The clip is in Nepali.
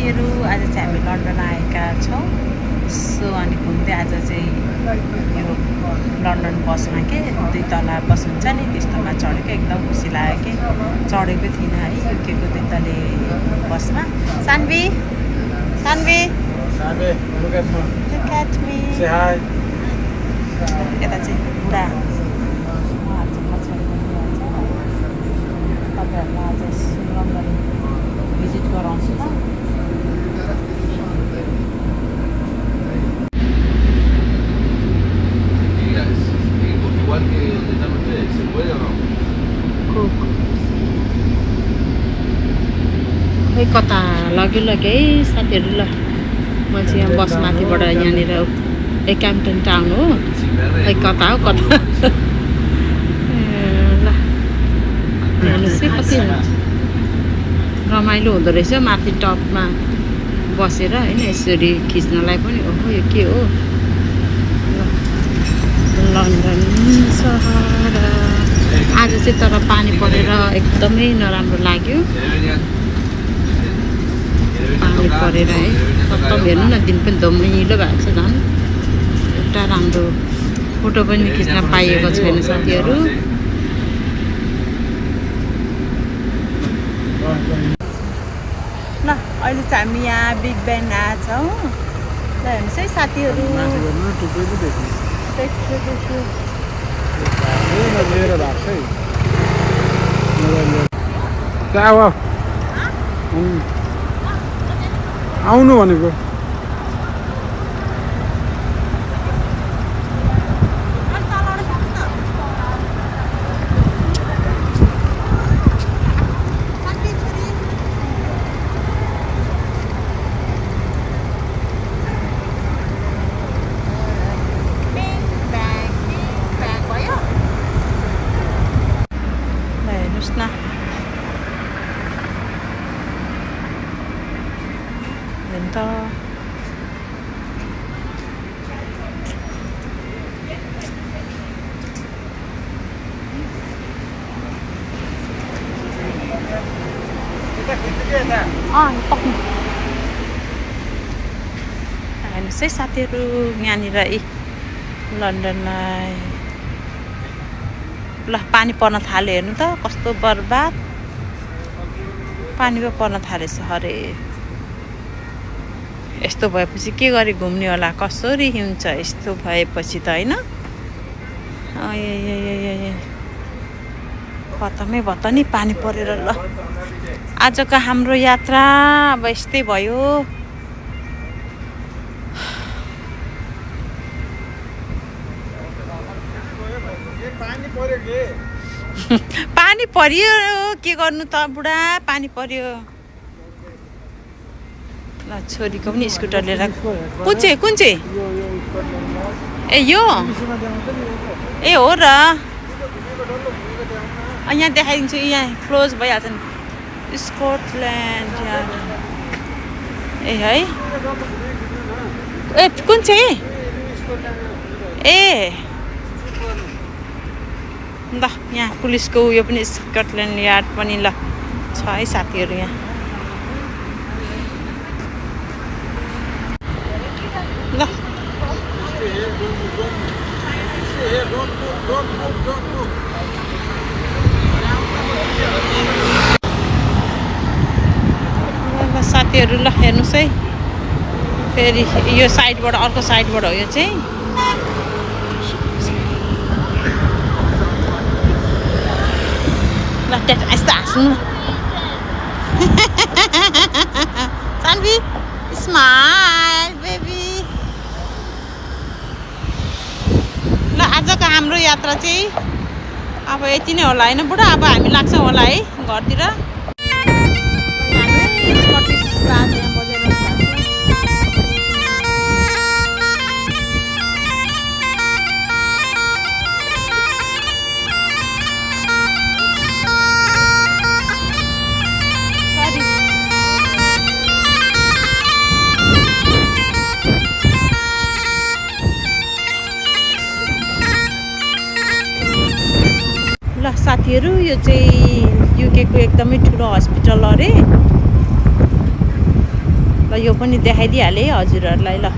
साथीहरू आज चाहिँ हामी लन्डन आएका छौँ। सो अनि घुम्दै आज चाहिँ यो लन्डन बसमा के 2 तला बस हुन्छ नि त्यस्तोमा चढेको एकदम खुसी लाग्यो कि चढेको थिइनँ है युकेको 2 तले बसमा। Saanvi look at me say hi यता चाहिँ बुढा तपाईँहरूलाई आज लन्डन भिजिट गराउँछु ल। igual que están ustedes, ¿se puede o no? खै कता लग्यो है साथीहरू ल। म चाहिँ यहाँ बसमाथिबाट यहाँनिर एकाम्पटन टाउन हो। खै कता हो कता ल हेर्नुहोस् है कति रमाइलो हुँदो रहेछ माथि टपमा बसेर होइन यसरी खिच्नलाई पनि। ओहो यो के हो लन्डन सहर। आज चाहिँ तर पानी परेर एकदमै नराम्रो लाग्यो। पानी परेर है खत्तम। हेर्नु न दिन पनि धमिलो भएको छ झन्। एउटा राम्रो फोटो पनि खिच्न पाइएको छैन साथीहरू। ल अहिले चाहिँ हामी यहाँ बिग बेन आएका छौँ। ल हेर्नुहोस् है साथीहरू आउनु भनेको हेर्नुहोस् है साथीहरू यहाँनिर लन्डनलाई ल पानी पर्न थाल्यो। हेर्नु त कस्तो बर्बाद पानी पो पर्न थालेछ। अरे यस्तो भएपछि के गरी घुम्ने होला कसरी हुन्छ यस्तो भएपछि त होइन। खतमै भयो नि पानी परेर। ल आजको हाम्रो यात्रा अब यस्तै भयो। पानी पर्यो के गर्नु त बुढा पानी पर्यो। ल छोरीको पनि स्कुटर लिएर कुन चाहिँ ए यो ए हो र यहाँ देखाइदिन्छु। यहाँ क्लोज भइहाल्छ नि स्कटल्यान्ड यार। ए है ए कुन चाहिँ ए ल यहाँ पुलिसको उयो पनि स्कटल्यान्ड यार्ड पनि ल छ है साथीहरू यहाँ। ल साथीहरू ल हेर्नुहोस् है फेरि यो साइडबाट अर्को साइडबाट हो यो चाहिँ। ल यस्तो हाँस्नु सान्वी स्माइल बेबी। ल आजको हाम्रो यात्रा चाहिँ अब यति नै होला होइन बुढा। अब हामी लाग्छौँ होला है घरतिर। ल साथीहरू यो चाहिँ युकेको एकदमै ठुलो हस्पिटल अरे। ल यो पनि देखाइदिइहालेँ है हजुरहरूलाई ल